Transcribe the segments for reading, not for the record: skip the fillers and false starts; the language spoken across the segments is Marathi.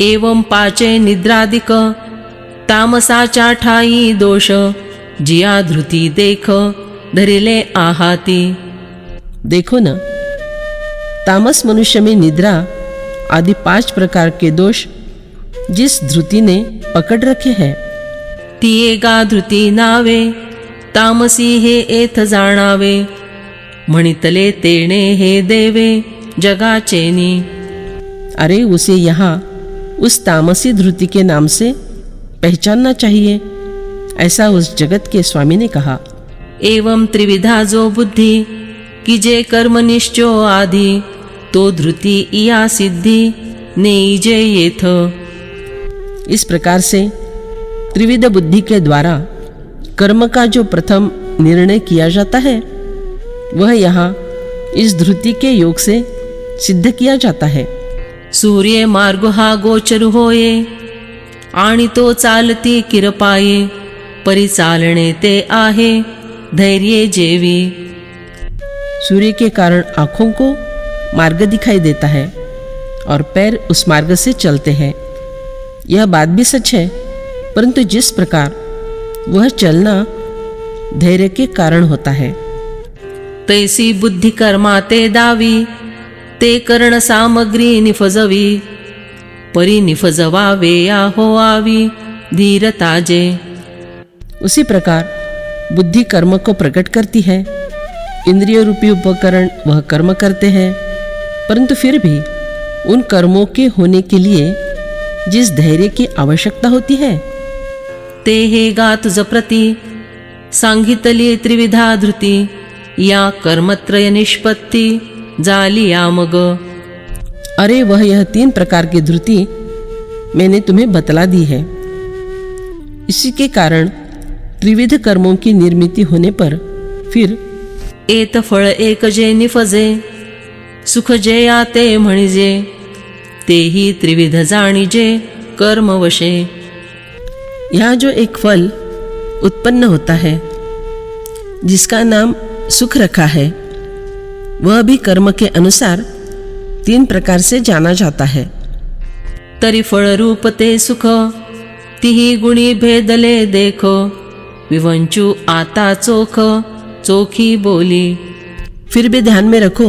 एवं पाचे निद्रादिक तामसाच्या ठाई दोष जिया धृती देख धरिले आहाती। देखो न, तामस मनुष्य में निद्रा आदि 5 प्रकार के दोष जिस धृति ने पकड़ रखे हैं, ती गा धृती नावे तामसी हे एथ जाणावे म्हणितले तेणे हे देवे जगाचेनी। अरे उसे यहाँ उस तामसी धृति के नाम से पहचानना चाहिए, ऐसा उस जगत के स्वामी ने कहा। एवं त्रिविधा जो बुद्धि कीजे कर्मनिश्चो आदि तो धृति इया सिद्धि नेईजे येथ। इस प्रकार से त्रिविध बुद्धि के द्वारा कर्म का जो प्रथम निर्णय किया जाता है वह यहाँ इस धृति के योग से सिद्ध किया जाता है। सूर्य मार्ग हा गोचर होये आणि तो चालती किरपाये परिचालणे ते आहे धैर्य जेवी। सूर्य के कारण आँखों को मार्ग दिखाई देता है और पैर उस मार्ग से चलते हैं। यह बात भी सच है, परंतु जिस प्रकार वह चलना धैर्य के कारण होता है, तैसी बुद्धि कर्मा ते दावी ते कर्ण सामग्री निफजवी परी निफजवावे या होआवी धीरताजे। उसी प्रकार बुद्धि कर्म को प्रकट करती है, इंद्रिय रूपी उपकरण वह कर्म करते हैं, परंतु फिर भी उन कर्मों के होने के लिए जिस धैर्य की आवश्यकता होती है, ते हे गात जप्रती सांगितली त्रिविधा धृती या कर्मत्रय निष्पत्ति जाली आमग। अरे वह यह 3 प्रकार की धृति मैंने तुम्हें बतला दी है। इसी के कारण त्रिविध कर्मों की निर्मिति होने पर फिर एत फळ एक जे निफजे सुख जे आते म्हणिजे तेही त्रिविध जाणिजे कर्मवशे। यहाँ जो एक फल उत्पन्न होता है जिसका नाम सुख रखा है, वह भी कर्म के अनुसार 3 प्रकार से जाना जाता है। तरी फळ रूप ते सुख तिही गुणी भेदले देखो विवंचू आता चोख चोखी बोली। फिर भी ध्यान में रखो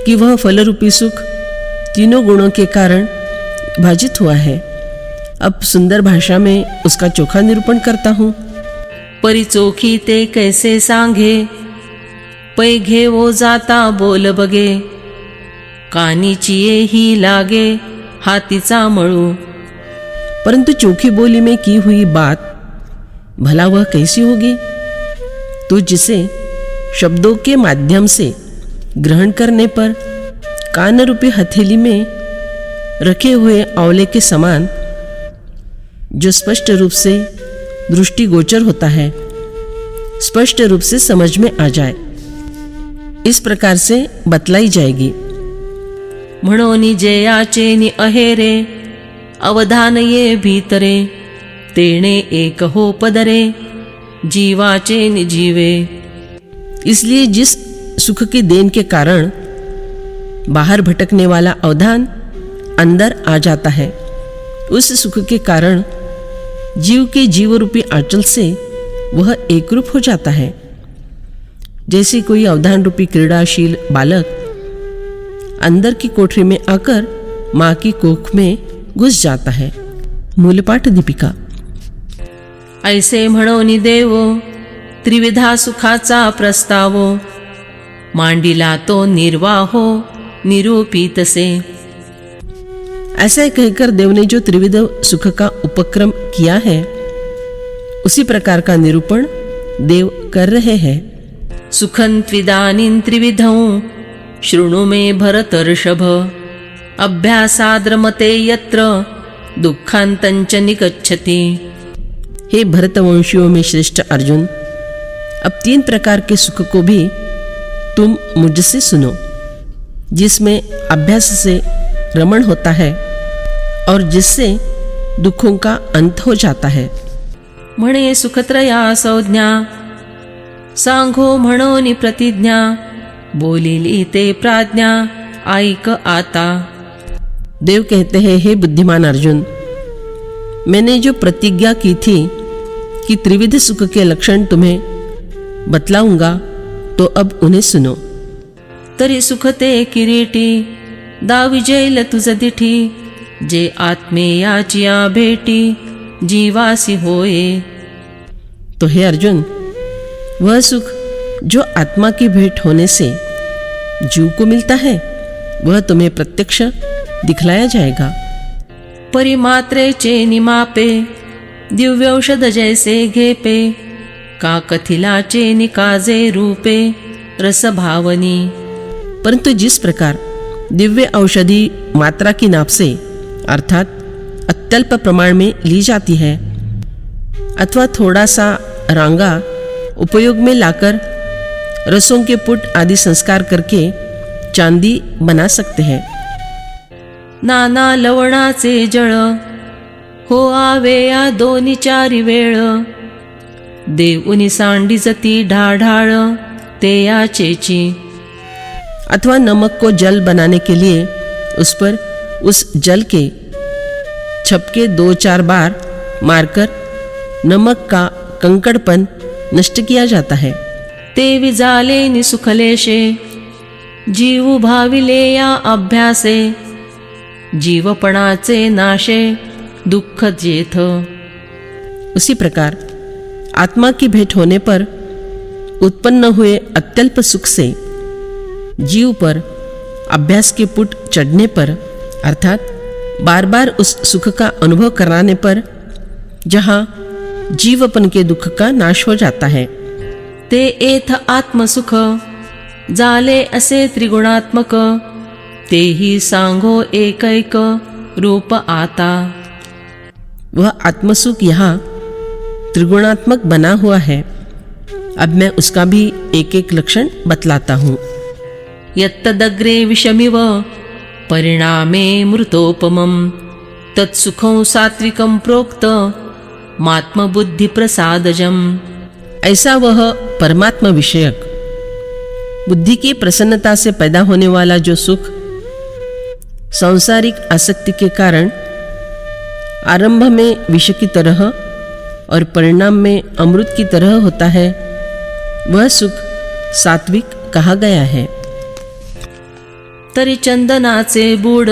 कि वह फल रूपी सुख तीनों गुणों के कारण भाजित हुआ है। अब सुंदर भाषा में उसका चोखा निरूपण करता हूँ। परी चोखी ते कैसे सांगे पै घे वो जाता बोल बगे कानीची ही लागे हातीचा मळू। परंतु चोखी बोली में की हुई बात भला वह कैसी होगी? तो जिसे शब्दों के माध्यम से ग्रहण करने पर कान रूपी हथेली में रखे हुए आंवले के समान जो स्पष्ट रूप से दृष्टिगोचर होता है, स्पष्ट रूप से समझ में आ जाए, इस प्रकार से बतलाई जाएगी। म्हणोनी जयाचे नि अहेरे अवधान ये भीतरे तेणे एक हो पदरे जीवाचे नि जीवे। इसलिए जिस सुख की देन के कारण बाहर भटकने वाला अवधान अंदर आ जाता है, उस सुख के कारण जीव के जीव रूपी आंचल से वह एकरूप हो जाता है। जैसे कोई अवधान रूपी क्रीड़ाशील बालक अंदर की कोठरी में आकर माँ की कोख में घुस जाता है। मूलपाठ दीपिका। ऐसे म्हणोनी देवो त्रिविधा सुखाचा प्रस्तावो मांडिला तो निर्वाहो निरूपितसे। ऐसा कहकर देव ने जो त्रिविध सुख का उपक्रम किया है, उसी प्रकार का निरूपण देव कर रहे हैं। सुखं त्विदानीं त्रिविधं शृणु मे भरतर्षभ अभ्यासाद्रमते यत्र दुःखान्तञ्च निगच्छति। हे भरतवंशियों में श्रेष्ठ अर्जुन, अब 3 प्रकार के सुख को भी तुम मुझसे सुनो, जिसमें अभ्यास से रमण होता है और जिससे दुखों का अंत हो जाता है। म्हणे सुखत्रया संज्ञा सांगो म्हणोनी प्रतिज्ञा बोलिली ते प्राज्ञा ऐक आता। देव कहते हैं, हे बुद्धिमान अर्जुन, मैंने जो प्रतिज्ञा की थी कि त्रिविध सुख के लक्षण तुम्हें बतलाऊंगा, तो अब उन्हें सुनो। तरी सुखते किरीटी दाविजैल तुझ दिठी, जे आत्मेयाची भेटी जीवासी होये। तो हे अर्जुन, वह सुख जो आत्मा की भेंट होने से जीव को मिलता है, वह तुम्हें प्रत्यक्ष दिखलाया जाएगा। परिमात्रेचे निमापे दिव्यौषध जैसे घेपे, का कथिलाचे निकाजे रूपे रसभावनी। परंतु जिस प्रकार दिव्य औषधि मात्रा की नाप से अर्थात अत्यल्प प्रमाण में ली जाती है, अथवा थोड़ा सा रांगा उपयोग में लाकर रसों के पुट आदि संस्कार करके चांदी बना सकते हैं। नाना लवणाचे जळ हो आवे या दोन्ही चारी वेळ, देऊनी सांडी जती ढाढाळ ते याचेची। अथवा नमक को जल बनाने के लिए उस पर उस जल के छपके 2-4 बार मारकर नमक का कंकड़पन नष्ट किया जाता है। ते विजाले निसुखलेशे जीव भाविले या अभ्यासे, जीवपणाचे नाशे दुःख जेथ। उसी प्रकार आत्मा की भेंट होने पर उत्पन्न हुए अत्यल्प सुख से जीव पर अभ्यास के पुट चढ़ने पर, अर्थात बार बार उस सुख का अनुभव कराने पर, जहाँ जीवपन के दुख का नाश हो जाता है, ते एथ आत्मसुख जाले असे त्रिगुणात्मक, तेही सांगो एकैक रूप आता। वह आत्मसुख यहाँ त्रिगुणात्मक बना हुआ है। अब मैं उसका भी एक एक लक्षण बतलाता हूँ। यत्तदग्रे विषमिव परिणामे मृतोपमं, तत्सुखं सात्विकं प्रोक्त मात्मबुद्धि प्रसादजम। ऐसा वह परमात्मा विषयक बुद्धि की प्रसन्नता से पैदा होने वाला जो सुख सांसारिक आसक्ति के कारण आरंभ में विष की तरह और परिणाम में अमृत की तरह होता है, वह सुख सात्विक कहा गया है। तरी चंदनाचे बूड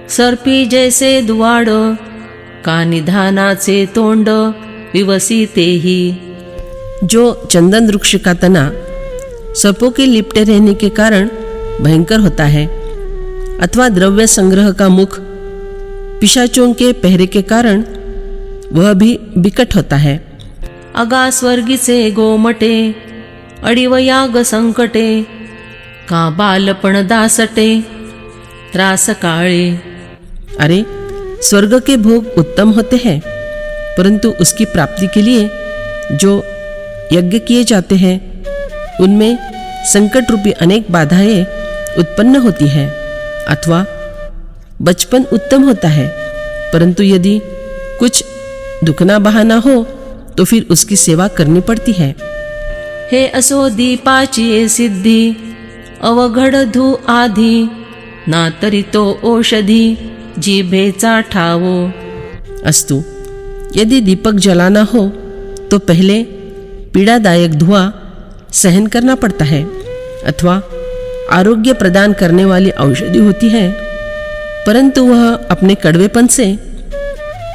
सर्पी जैसे दुवाड, का निधानाचे तोंड विवसी तेही। जो चंदन वृक्ष का तना सर्पों के लिपटे रहने के कारण भयंकर होता है, अथवा द्रव्य संग्रह का मुख पिशाचों के पहरे के कारण वह भी बिकट होता है। अगा स्वर्गीचे गोमटे अडिवयाग संकटे, का बालपण दासटे त्रास काळे। अरे, स्वर्ग के भोग उत्तम होते हैं, परंतु उसकी प्राप्ति के लिए जो यज्ञ किए जाते हैं उनमें संकट रूपी अनेक बाधाएं उत्पन्न होती हैं। अथवा बचपन उत्तम होता है, परंतु यदि कुछ दुखना बहाना हो तो फिर उसकी सेवा करनी पड़ती है। हे असो दीपाची सिद्धी अवघड धू आधी, ना तरी तो औषधी जिभेचा ठावो। अस्तु, यदि दीपक जलाना हो तो पहले पीड़ादायक धुआं सहन करना पड़ता है, अथवा आरोग्य प्रदान करने वाली औषधि होती है, परंतु वह अपने कड़वेपन से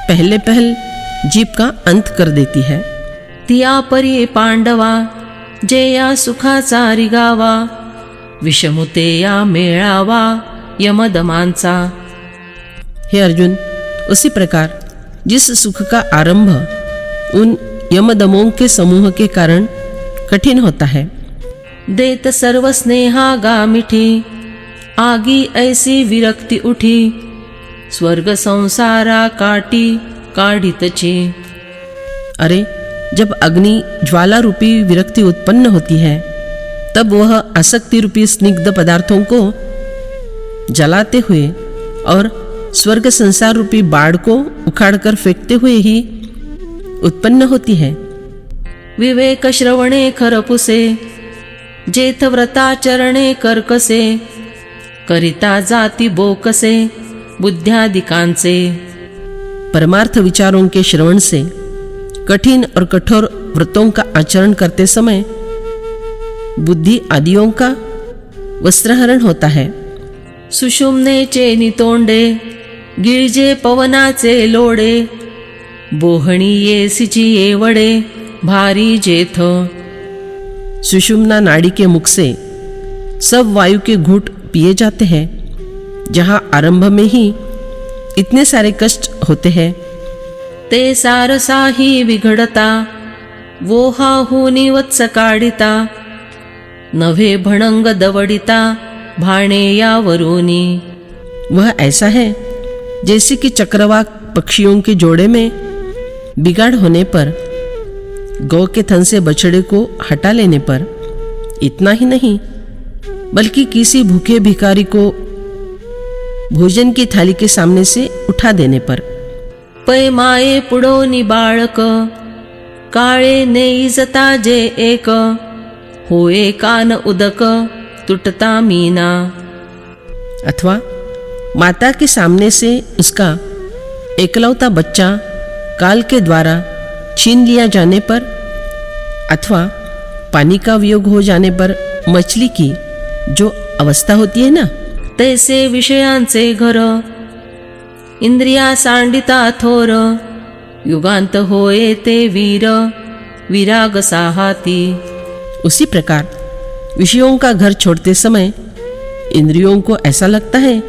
पहले जीभ का अंत कर देती है। तिया परी पांडवा जेया सुखाचा रिगावा, विषमुते या मेळावा यमदमांचा। हे अर्जुन, उसी प्रकार जिस सुख का आरंभ उन यमदमों के समूह के कारण कठिन होता है, देत सर्व स्नेहा गा मिठी, आगी ऐसी विरक्ति उठी, स्वर्ग संसारा काटी काढ़ितची। अरे, जब अग्नि ज्वाला रूपी विरक्ति उत्पन्न होती है, तब वह आसक्ति रूपी स्निग्ध पदार्थों को जलाते हुए और स्वर्ग संसार रूपी बाढ़ को उखाड़कर फेंकते हुए ही उत्पन्न होती है। विवेक श्रवणे खरपुसे, जेथ व्रताचरणे कर्कसे, करिता जाती बोकसे बुद्ध्यादिकांचे। परमार्थ विचारों के श्रवण से कठिन और कठोर व्रतों का आचरण करते समय बुद्धि आदियों का वस्त्रहरण होता है। सुषुम्नेचे नितोंडे गिळजे पवनाचे लोडे, बोहणी ये सिचिये वडे भारी जेथ। सुषुम्ना नाड़ी के मुख से सब वायु के घूंट पिए जाते हैं। जहाँ आरंभ में ही इतने सारे कष्ट होते हैं, ते सारसाही विघडता वोहा हुनी वत्स काढिता, नभे भणंग दवडिता भाणे यावरूनी। वह ऐसा है जैसे कि चक्रवाक पक्षियों के जोड़े में बिगाड़ होने पर, गौ के थन से बछड़े को हटा लेने पर, इतना ही नहीं बल्कि किसी भूखे भिखारी को भोजन की थाली के सामने से उठा देने पर। पै माये पुढोनी बाळक काळे नेईजता जे एक, होए कान उदक तुटता मीना। अथवा माता के सामने से उसका एकलौता बच्चा काल के द्वारा छीन लिया जाने पर, अथवा पानी का वियोग हो जाने पर मछली की जो अवस्था होती है ना, तैसे विषयांचे घर इंद्रिया सांडिता थोर, युगांत होए ते वीर विराग साहाती। उसी प्रकार विषयों का घर छोड़ते समय इंद्रियों को ऐसा लगता है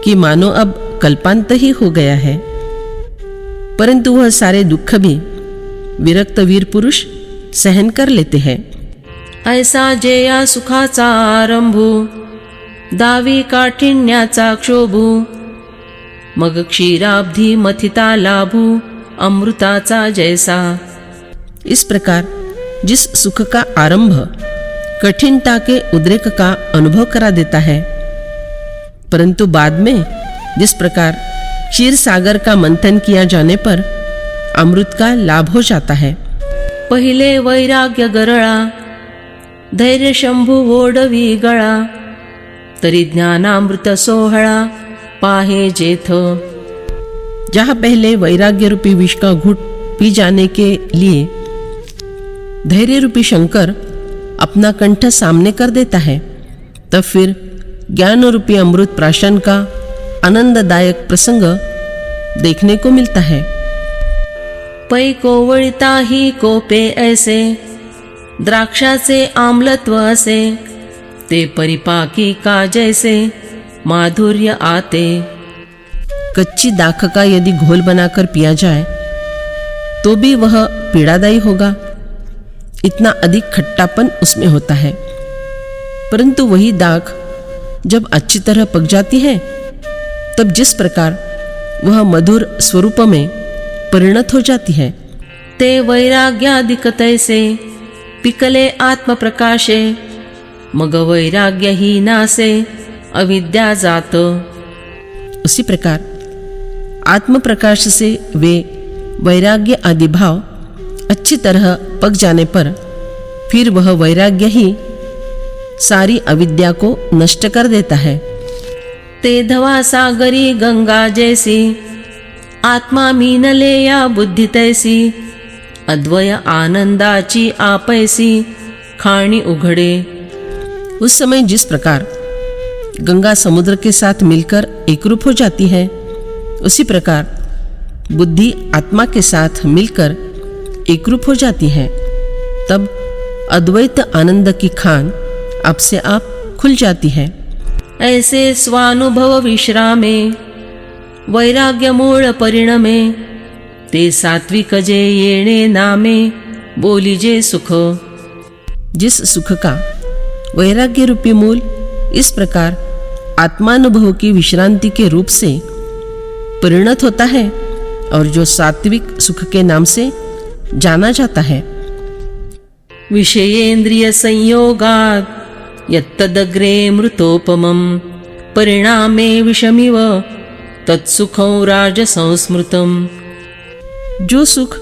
कि मानो अब कल्पांत ही हो गया है, परंतु वह सारे दुख भी विरक्त वीर पुरुष सहन कर लेते हैं। ऐसा जेया सुखाचा आरंभू, दावी काठिण्याचा क्षोभू, मग क्षीराब्धी मथिता लाभू अमृताचा जैसा। इस प्रकार जिस सुख का आरंभ कठिनता के उद्रेक का अनुभव करा देता है, परंतु बाद में जिस प्रकार क्षीर सागर का मंथन किया जाने पर अमृत का लाभ हो जाता है। पहिले वैराग्य गरळा, धैर्य शंभू ओढवी गळा, तरी ज्ञानामृत सोहळा पाहे जेथ। जहाँ पहले वैराग्य रूपी विष का घूंट पी जाने के लिए धैर्य रूपी शंकर अपना कंठ सामने कर देता है, तब फिर ज्ञान रूपी अमृत प्राशन का आनंददायक प्रसंग देखने को मिलता है। पै कोवळिता ही कोपे ऐसे, द्राक्षाचे आम्लत्व असे, ते परिपाकी का जैसे माधुर्य आते। कच्ची दाख का यदि घोल बनाकर पिया जाए तो भी वह पीड़ादायी होगा, इतना अधिक खट्टापन उसमें होता है। परंतु वही दाख जब अच्छी तरह पक जाती है, तब जिस प्रकार वह मधुर स्वरूप में परिणत हो जाती है। ते वैराग्यादिक तैसे पिकले आत्मप्रकाशे, मग वैराग्य ही नासे अविद्या जात। उसी प्रकार आत्म प्रकाश से वे वैराग्य आदि भाव अच्छी तरह पक जाने पर फिर वह वैराग्य ही सारी अविद्या को नष्ट कर देता है। ते धवा सागरी गंगा जैसी, आत्मा मीनले या बुद्धि तैसी, अद्वय आनंदाची आपैसी खाणी उघडे। उस समय जिस प्रकार गंगा समुद्र के साथ मिलकर एकरूप हो जाती है, उसी प्रकार बुद्धि आत्मा के साथ मिलकर एकरूप हो जाती है। तब अद्वैत आनंद की खान आप से आप खुल जाती है। ऐसे स्वानुभव विश्रामे, वैराग्य मूळ परिणमे, ते सात्विक जे येणे नामे, बोलीजे सुख। जिस सुख का वैराग्य रूपी मूल इस प्रकार आत्मानुभव की विश्रांति के रूप से परिणत होता है और जो सात्विक सुख के नाम से जाना जाता है। विषयेन्द्रिय संयोगात् यत्तदग्रे मृतोपमं, परिणामे विषमिव तत्सुखं राजसंस्मृतम्। जो सुख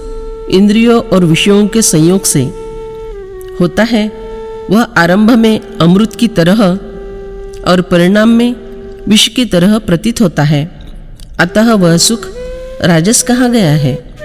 इंद्रियों और विषयों के संयोग से होता है वह आरंभ में अमृत की तरह और परिणाम में विष की तरह प्रतीत होता है। अतः वह सुख राजस कहा गया है।